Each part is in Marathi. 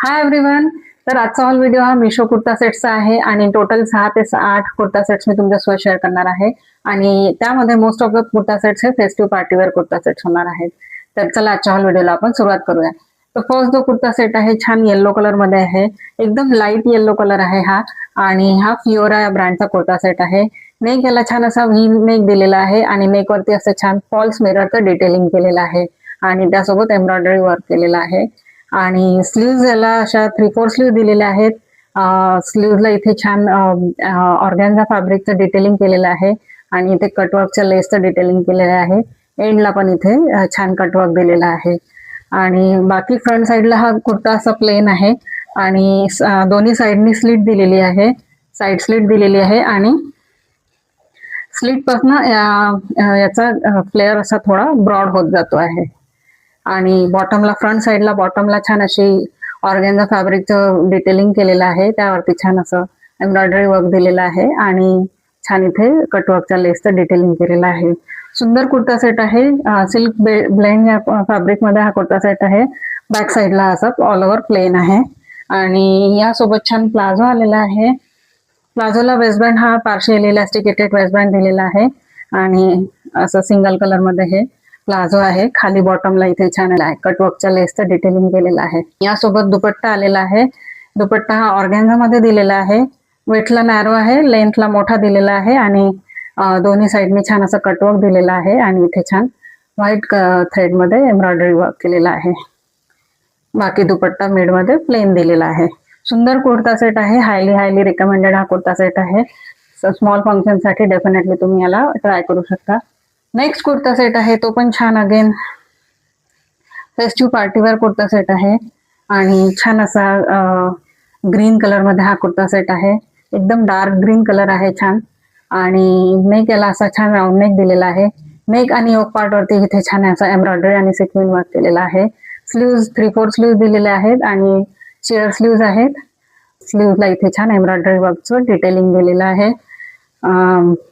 Hi everyone. तर आजचा ऑल व्हिडिओ हा मिशो कुर्ता सेट्सचा आहे आणि टोटल 6 ते 8 कुर्ता सेट्स मी तुमच्यासोबत शेअर करणार आहे. आणि त्यामध्ये most of the kurta sets हे फेस्टिव्ह पार्टीवेअर कुर्ता सेट्स होणार आहेत. तर चला आजच्या ऑल व्हिडिओला आपण सुरुवात करूया. तर फर्स्ट जो कुर्ता सेट आहे छान येल्लो कलर मध्ये आहे. एकदम लाईट येल्लो कलर आहे हा. आणि हा फिओरा या ब्रँडचा कुर्ता सेट आहे. नेक याला छान असा व्ही नेक दिलेला आहे आणि नेक वरती असं छान फॉल्स मिररचं डिटेलिंग केलेलं आहे आणि त्यासोबत एम्ब्रॉयडरी वर्क केलेलं आहे. आणि स्लीव्ह याला अशा 3/4 स्लीव्ह दिलेल्या आहेत. स्लीव्हला इथे छान ऑर्गॅन्झा फॅब्रिकचं डिटेलिंग केलेलं आहे आणि इथे कटवर्कच्या लेसचं डिटेलिंग केलेलं आहे. एंडला पण इथे छान कटवर्क दिलेला आहे. आणि बाकी फ्रंट साईडला हा कुर्ता असा प्लेन आहे आणि दोन्ही साईडनी स्लीट दिलेली आहे, साईड स्लीट दिलेली आहे आणि स्लीट पासून याचा फ्लेअर असा थोडा ब्रॉड होत जातो आहे. आणि बॉटमला फ्रंट साईडला बॉटमला छान अशी ऑर्गॅन्झा फॅब्रिकचं डिटेलिंग केलेलं आहे. त्यावरती छान असं एम्ब्रॉयडरी वर्क दिलेलं आहे आणि छान इथे कटवर्कच्या लेसचं डिटेलिंग केलेलं आहे. सुंदर कुर्ता सेट आहे. सिल्क ब्लेंड या फॅब्रिक मध्ये हा कुर्ता सेट आहे. बॅक साईडला असं ऑल ओव्हर प्लेन आहे आणि यासोबत छान प्लाझो आलेला आहे. प्लाझोला वेस्टबँड हा पार्शियल इलास्टिकेटेड वेस्टबँड दिलेला आहे आणि असं सिंगल कलर मध्ये हे प्लाझो आहे. खाली बॉटमला इथे छान आहे कटवर्कच्या लेसचं डिटेलिंग केलेलं आहे. यासोबत दुपट्टा आलेला आहे. दुपट्टा हा ऑर्गॅन्झा मध्ये दिलेला आहे. वेटला नॅरो आहे, लेंथला मोठा दिलेला आहे आणि दोन्ही साईडनी छान असं कटवर्क दिलेला आहे आणि इथे छान व्हाईट थ्रेड मध्ये एम्ब्रॉयडरी वर्क केलेला आहे. बाकी दुपट्टा मिड मध्ये प्लेन दिलेला आहे. सुंदर कुर्ता सेट आहे. हायली रिकमेंडेड हा कुर्ता सेट आहे. स्मॉल फंक्शन साठी डेफिनेटली तुम्ही याला ट्राय करू शकता. नेक्स्ट कुर्ता सेट आहे तो पण छान again festive partywear kurta set आहे आणि छान असा ग्रीन कलर मध्ये हा कुर्ता सेट आहे. एकदम डार्क ग्रीन कलर आहे छान आणि नेक याला असा छान राऊंड नेक दिलेला आहे. नेक आणि योक पार्ट वरती इथे छान असा एम्ब्रॉयडरी आणि सिक्विन वर्क केलेला आहे. स्लीव्ह 3/4 स्लीव्ह दिलेले आहेत आणि शेअर स्लीव्ह आहेत. स्लीव्हला इथे छान एम्ब्रॉयडरी वर्कचं डिटेलिंग दिलेलं आहे.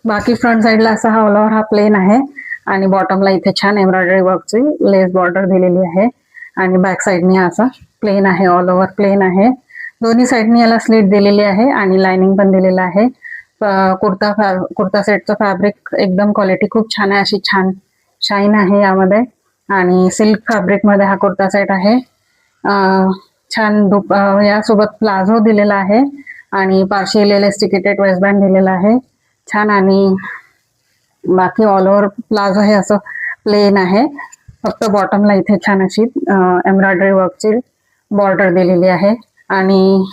बाकी फ्रंट साईडला असा हा ऑल ओव्हर हा प्लेन आहे आणि बॉटमला इथे छान एम्ब्रॉयडरी वर्कची लेस बॉर्डर दिलेली आहे आणि बॅक साईडनी हा असा प्लेन आहे, ऑल ओव्हर प्लेन आहे. दोन्ही साईडनी याला स्लीट दिलेली आहे आणि लाइनिंग पण दिलेलं आहे. कुर्ता सेटचं फॅब्रिक एकदम क्वालिटी खूप छान आहे, अशी छान शाईन आहे यामध्ये आणि सिल्क फॅब्रिक मध्ये हा कुर्ता सेट आहे. छान यासोबत प्लाझो दिलेला आहे आणि पार्शियल इलास्टिकेटेड वेस्टबँड दिलेला आहे छान. आणि बाकी ऑल ओव्हर प्लाझो हे असं प्लेन आहे. फक्त बॉटमला इथे छान अशी एम्ब्रॉयडरी वर्कची बॉर्डर दिलेली आहे आणि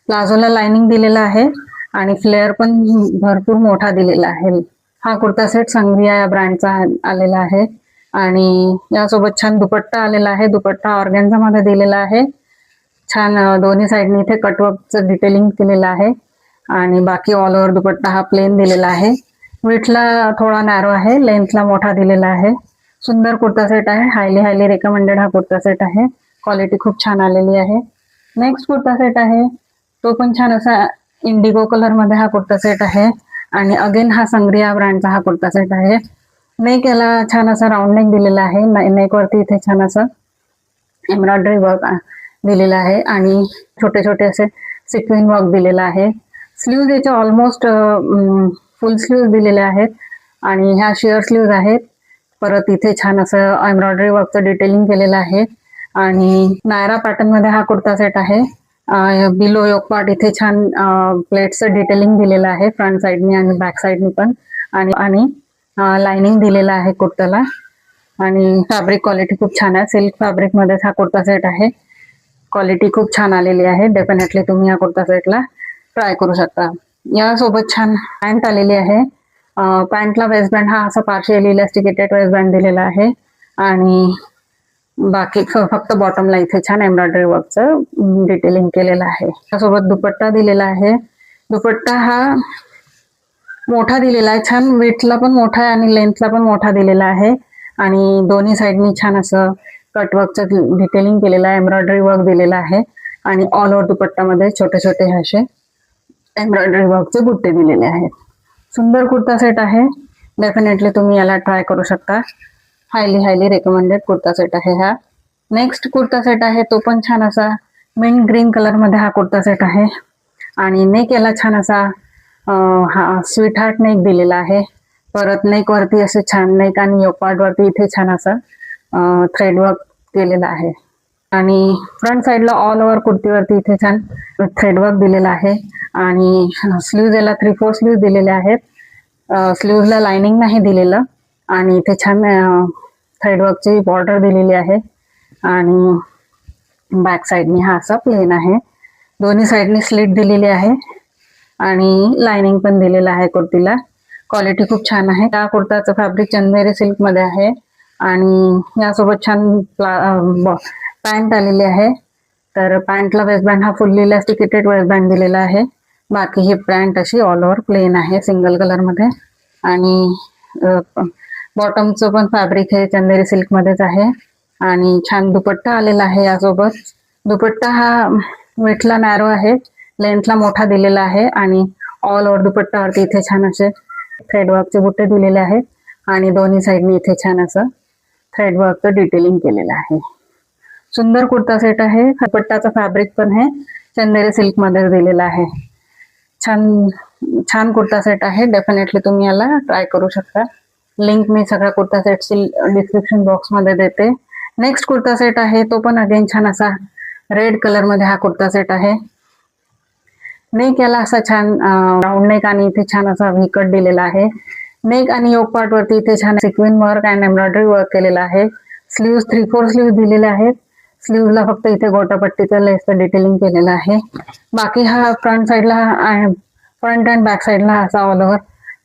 प्लाझोला लाइनिंग दिलेला आहे आणि फ्लेअर पण भरपूर मोठा दिलेला आहे. हा कुर्ता सेट संग्रिया या ब्रँडचा आलेला आहे आणि यासोबत छान दुपट्टा आलेला आहे. दुपट्टा ऑर्गॅन्झा मध्ये दिलेला आहे. छान दोन्ही साईडनी इथे कटवर्कचं डिटेलिंग केलेलं आहे आणि बाकी ऑल ओव्हर दुपट्टा हा प्लेन दिलेला आहे. विथला थोडा नॅरो आहे, लेंथला मोठा दिलेला आहे. सुंदर कुर्ता सेट आहे. हायली रेकमेंडेड हा कुर्ता सेट आहे. क्वालिटी खूप छान आलेली आहे. नेक्स्ट कुर्ता सेट आहे तो पण छान असा इंडिगो कलर मध्ये हा कुर्ता सेट आहे आणि अगेन हा संग्रिया ब्रँडचा हा कुर्ता सेट आहे. नेक याला छान असा राऊंड नेक दिलेला आहे. नेक वरती इथे छान असं एम्ब्रॉयडरी वर्क दिलेला आहे आणि छोटे छोटे असे सिक्विन वर्क दिलेला आहे. स्लीव्ह याचे ऑलमोस्ट फुल स्लीव्ह दिलेले आहेत आणि ह्या शेअर स्लीव्ह आहेत. परत इथे छान असं एम्ब्रॉयडरी वर्कचं डिटेलिंग केलेलं आहे आणि नायरा पॅटर्न मध्ये हा कुर्ता सेट आहे. बिलो योक पार्ट इथे छान प्लेट्सचं डिटेलिंग दिलेलं आहे फ्रंट साईडनी आणि बॅक साईडनी पण आणि लाइनिंग दिलेलं आहे कुर्त्याला आणि फॅब्रिक क्वालिटी खूप छान आहे. सिल्क फॅब्रिक मध्ये हा कुर्ता सेट आहे. क्वालिटी खूप छान आलेली आहे. डेफिनेटली तुम्ही या कुर्ता सेटला ट्राय करू शकता. यासोबत छान पॅन्ट आलेली आहे. पॅन्टला वेस्टबँड हा असा पार्शियल इलास्टिकेटेड वेस्टबँड दिलेला आहे आणि बाकी फक्त बॉटमला इथे छान एम्ब्रॉयडरी वर्कचं डिटेलिंग केलेलं आहे. त्यासोबत दुपट्टा दिलेला आहे. दुपट्टा हा मोठा दिलेला आहे. छान विथला पण मोठा आहे आणि लेंथला पण मोठा दिलेला आहे आणि दोन्ही साईडनी छान असं कटवर्कचं डिटेलिंग केलेलं आहे, एम्ब्रॉयडरी वर्क दिलेला आहे आणि ऑल ओव्हर दुपट्टामध्ये छोटे छोटे असे एम्ब्रॉयडरी वर्कचे बुट्टे दिलेले आहेत. सुंदर कुर्ता सेट आहे. डेफिनेटली तुम्ही याला ट्राय करू शकता. हायली रेकमेंडेड कुर्ता सेट आहे हा. नेक्स्ट कुर्ता सेट आहे तो पण छान असा मिंट ग्रीन कलर मध्ये हा कुर्ता सेट आहे आणि नेक याला छान असा हा स्वीट हार्ट नेक दिलेला आहे. परत नेक वरती असे छान नेक आणि योक पार्ट वरती इथे छान असं थ्रेड वर्क केलेलं आहे आणि फ्रंट साइडला ऑल ओव्हर कुर्तीवरती इथे छान थ्रेड वर्क दिलेला आहे आणि स्लीव्ह याला 3/4 स्लीव्ह दिलेले आहेत. स्लीव्हला लाइनिंग नाही दिलेलं आणि इथे छान थ्रेडवर्कची बॉर्डर दिलेली आहे आणि बॅक साइडनी हा असा प्लेन आहे. दोन्ही साइडनी स्लिट दिलेली आहे आणि लाइनिंग पण दिलेलं आहे कुर्तीला. क्वालिटी खूप छान आहे. त्या कुर्ताचं फॅब्रिक चंदेरी सिल्क मध्ये आहे आणि यासोबत छान पॅन्ट आलेली आहे. तर पॅन्टला वेस्टबँड हा फुल्ली इलास्टिकेटेड वेस्टबँड दिलेला आहे. बाकी ही पॅन्ट अशी ऑल ओव्हर प्लेन आहे सिंगल कलर मध्ये आणि बॉटमचं पण फॅब्रिक हे चंदेरी सिल्क मध्येच आहे आणि छान दुपट्टा आलेला आहे. यासोबत दुपट्टा हा विड्थला नॅरो आहे, लेंथला मोठा दिलेला आहे आणि ऑल ओव्हर दुपट्टावरती इथे छान असे थ्रेडवर्कचे बुट्टे दिलेले आहेत आणि दोन्ही साइडनी इथे छान असं थ्रेडवर्कचं डिटेलिंग केलेलं आहे. सुंदर कुर्ता सेट आहे. दुपट्टाचं फॅब्रिक पण हे चंदेरी सिल्क मध्ये दिलेलं आहे. छान छान कुर्ता सेट आहे. डेफिनेटली तुम्ही याला ट्राय करू शकता. लिंक मी सगळ्या कुर्ता सेटची डिस्क्रिप्शन बॉक्स मध्ये देते. नेक्स्ट कुर्ता सेट आहे तो पण अगेन छान असा रेड कलर मध्ये हा कुर्ता सेट आहे. नेक याला असा छान राऊंड नेक आणि इथे छान असा व्हीकट दिलेला आहे. नेक आणि योक पार्ट वरती इथे छान sequin work and embroidery work केलेला आहे. स्लीव्ह 3/4 स्लीव्ह दिलेले आहेत. स्लीव्हला फक्त इथे गोटापट्टीचं लेसचं डिटेलिंग केलेलं आहे. बाकी हा फ्रंट साइडला फ्रंट अँड बॅक साइडला असा ऑल ओव्हर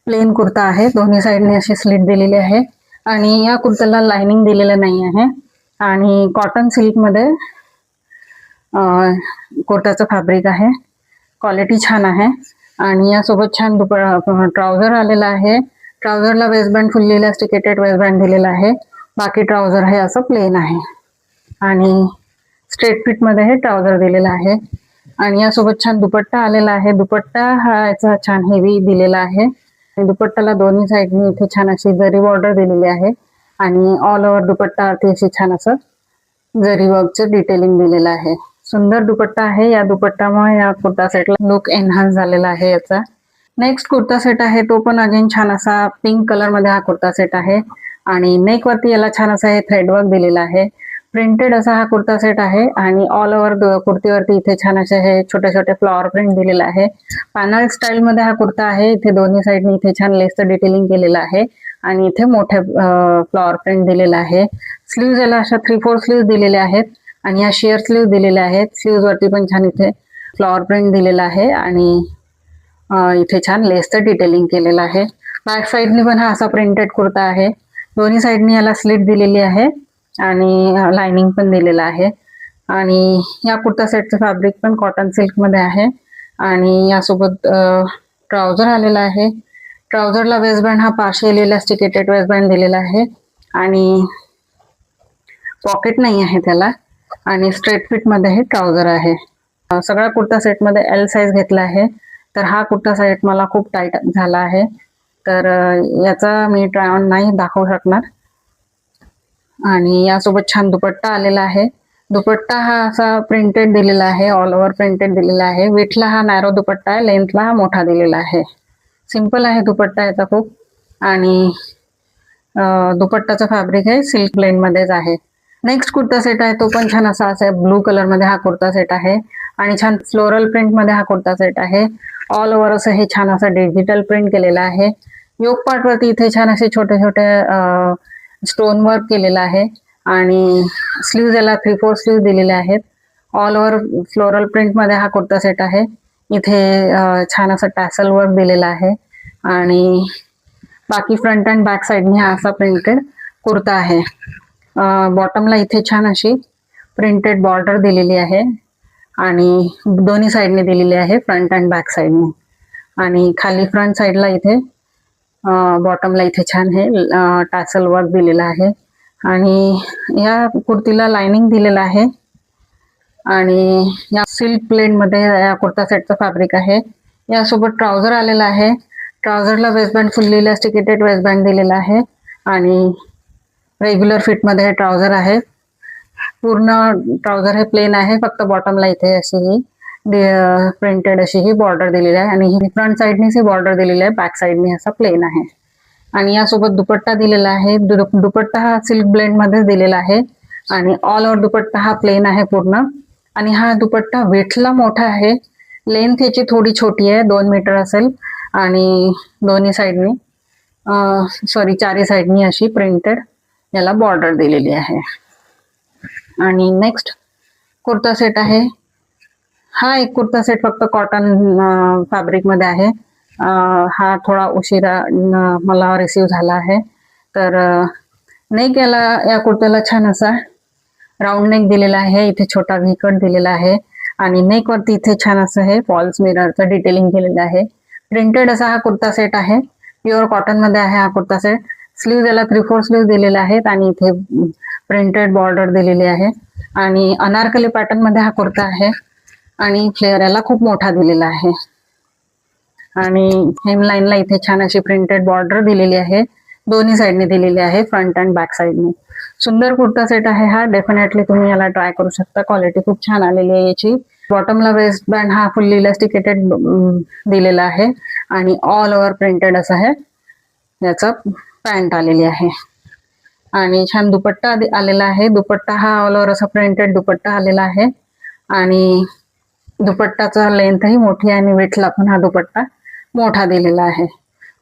प्लेन कुर्ता आहे. दोन्ही साइडने अशी स्लिट दिलेली आहे आणि या कुर्त्याला लाइनिंग दिलेलं नाही आहे आणि कॉटन सिल्क मध्ये कुर्त्याचं फॅब्रिक आहे. क्वालिटी छान आहे आणि यासोबत छान ट्राउझर आलेला आहे. ट्राउझरला वेस्टबँड फुल्ली इलास्टिकेटेड वेस्टबँड दिलेला आहे. बाकी ट्राउझर हे असं प्लेन आहे आणि स्ट्रेट फिट मध्ये हे ट्राउझर दिलेला आहे आणि यासोबत छान दुपट्टा आलेला आहे. दुपट्टा हा याचा छान हेवी दिलेला आहे. दुपट्ट्याला दोन्ही साइडनी इथे छान अशी जरी बॉर्डर दिलेली आहे आणि ऑल ओव्हर दुपट्टावरती अशी छान असं जरी वर्कचं डिटेलिंग दिलेलं आहे. सुंदर दुपट्टा आहे. या दुपट्ट्यामुळे या कुर्ता सेटला लुक एनहान्स झालेला आहे याचा. नेक्स्ट कुर्ता सेट आहे तो पण अगेन छान असा पिंक कलर मध्ये हा कुर्ता सेट आहे आणि नेक वरती याला छान असा हे थ्रेडवर्क दिलेला आहे. प्रिंटेड असा हा कुर्ता सेट आहे आणि ऑल ओव्हर कुर्तीवरती इथे छान असे हे छोटे छोटे फ्लॉवर प्रिंट दिलेला आहे. पॅनल स्टाईल मध्ये हा कुर्ता आहे. इथे दोन्ही साइडनी इथे छान लेसचं डिटेलिंग केलेलं आहे आणि इथे मोठे फ्लॉवर प्रिंट दिलेला आहे. स्लीव्ह याला अशा 3/4 स्लीव्ह दिलेल्या आहेत आणि या शेअर स्लीव्ह दिलेल्या आहेत. स्लीव्ह वरती पण छान इथे फ्लॉवर प्रिंट दिलेला आहे आणि इथे छान लेसचं डिटेलिंग केलेलं आहे. बॅक साइडनी पण हा असा प्रिंटेड कुर्ता आहे. दोन्ही साइडनी याला स्लिट दिलेली आहे आणि लाइनिंग पण दिलेलं आहे आणि या कुर्ता सेटचं फॅब्रिक पण कॉटन सिल्क मध्ये आहे आणि यासोबत ट्राउझर आलेला आहे. ट्राउझरला वेस्टबँड हा पार्शियल इलास्टिकेटेड वेस्टबँड दिलेला आहे आणि पॉकेट नाही आहे त्याला आणि स्ट्रेट फिट मध्ये हे ट्राउझर आहे. सगळ्या कुर्ता सेट मध्ये एल साइज घेतला आहे. तर हा कुर्ता सेट मला खूप टाईट झाला आहे तर याचा मी ट्राय ऑन नाही दाखवू शकणार आणि यासोबत छान दुपट्टा आलेला आहे. दुपट्टा हा असा प्रिंटेड दिलेला आहे, ऑल ओव्हर प्रिंटेड दिलेला आहे. विथला हा नॅरो दुपट्टा आहे, लेंथला हा मोठा दिलेला आहे. सिंपल आहे दुपट्टा याचा खूप आणि दुपट्टाचं फॅब्रिक हे सिल्क ब्लेंड मध्येच आहे. नेक्स्ट कुर्ता सेट आहे तो पण छान असा ब्लू कलर मध्ये हा कुर्ता सेट आहे आणि छान फ्लोरल प्रिंट मध्ये हा कुर्ता सेट आहे. ऑल ओव्हर असं हे छान असं डिजिटल प्रिंट केलेलं आहे. योक पार्ट वरती इथे छान असे छोटे छोटे स्टोन वर्क केलेलं आहे आणि स्लीव्ह याला 3/4 स्लीव्ह दिलेले आहेत. ऑल ओव्हर फ्लोरल प्रिंट मध्ये हा कुर्ता सेट आहे. इथे छान असं टॅसल वर्क दिलेला आहे आणि बाकी फ्रंट अँड बॅक साइडने हा असा प्रिंटेड कुर्ता आहे. बॉटमला इथे छान अशी प्रिंटेड बॉर्डर दिलेली आहे आणि दोन्ही साइडने दिलेली आहे फ्रंट अँड बॅक साइडने आणि खाली फ्रंट साइडला इथे बॉटमला इथे छान हे टॅसल वर्क दिलेलं आहे आणि या कुर्तीला लाइनिंग दिलेलं आहे आणि या सिल्क ब्लेंड मध्ये या कुर्ता सेटचं फॅब्रिक आहे. यासोबत ट्राउझर आलेला आहे. ट्राउझरला वेस्टबँड फुल्ली इलास्टिकेटेड वेस्टबँड दिलेला आहे आणि रेग्युलर फिट मध्ये हे ट्राउझर आहे. पूर्ण ट्राउझर हे प्लेन आहे, फक्त बॉटमला इथे अशी ही प्रिंटेड अशी ही बॉर्डर दिलेली आहे आणि ही फ्रंट साइडनीच ही बॉर्डर दिलेली आहे, बॅक साइडनी असा प्लेन आहे. आणि यासोबत दुपट्टा दिलेला आहे. दुपट्टा हा सिल्क ब्लेंड मध्ये दिलेला आहे आणि ऑल ओव्हर दुपट्टा हा प्लेन आहे पूर्ण. आणि हा दुपट्टा विड्थला मोठा आहे, लेंथ याची थोडी छोटी आहे, 2 मीटर असेल. आणि दोन्ही साइडनी चारही साइडनी अशी प्रिंटेड याला बॉर्डर दिलेली आहे. आणि नेक्स्ट कुर्ता सेट आहे. हा एक कुर्ता सेट फक्त कॉटन फॅब्रिक मध्ये आहे. हा थोडा उशिरा मला रिसीव झाला आहे. तर नेक या कुर्त्याला छान असा राऊंड नेक दिलेला आहे, इथे छोटा व्ही कट दिलेला आहे आणि नेक वरती इथे छान असं हे फॉल्स मिररचं डिटेलिंग केलेलं आहे. प्रिंटेड असा हा कुर्ता सेट आहे, प्युअर कॉटन मध्ये आहे हा कुर्ता सेट. स्लीव्ह याला 3/4 स्लीव्ह दिलेले आहेत आणि इथे प्रिंटेड बॉर्डर दिलेली आहे आणि अनारकली पॅटर्न मध्ये हा कुर्ता आहे आणि फ्लेअर याला खूप मोठा दिलेला आहे. आणि हेमलाईनला इथे छान अशी प्रिंटेड बॉर्डर दिलेली आहे, दोन्ही साइडने दिलेली आहे, फ्रंट अँड बॅक साइडने. सुंदर कुर्ता सेट आहे हा, डेफिनेटली तुम्ही याला ट्राय करू शकता. क्वालिटी खूप छान आलेली आहे याची. बॉटमला वेस्ट बँड हा फुल्ली इलास्टिकेटेड दिलेला आहे आणि ऑल ओव्हर प्रिंटेड असं आहे याचा पॅन्ट आलेली आहे. आणि छान दुपट्टा आलेला आहे. दुपट्टा हा ऑल ओव्हर असा प्रिंटेड दुपट्टा आलेला आहे आणि दुपट्टाचा लेंथही मोठी आहे आणि विड्थला पण हा दुपट्टा मोठा दिलेला आहे.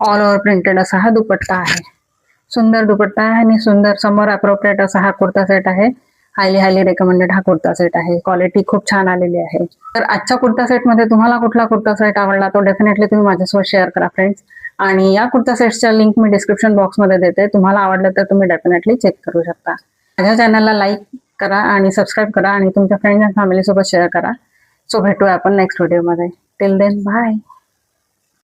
ऑल ओव्हर प्रिंटेड असा हा दुपट्टा आहे. सुंदर दुपट्टा आहे आणि सुंदर समर अप्रोप्रिएट असा हा कुर्ता सेट आहे. हायली रेकमेंडेड हा कुर्ता सेट आहे. क्वालिटी खूप छान आलेली आहे. तर आजच्या कुर्ता सेट मध्ये तुम्हाला कुठला कुर्ता सेट आवडला तो डेफिनेटली तुम्ही माझ्यासोबत शेअर करा फ्रेंड्स. आणि या कुर्ता सेट्सच्या लिंक मी डिस्क्रिप्शन बॉक्स मध्ये देते, तुम्हाला आवडलं तर तुम्ही डेफिनेटली चेक करू शकता. माझ्या चॅनलला लाईक करा आणि सबस्क्राईब करा आणि तुमच्या फ्रेंड्स अँड फॅमिली सोबत शेअर करा. सो भेटूया आपण नेक्स्ट व्हिडिओ मध्ये. Till then bye.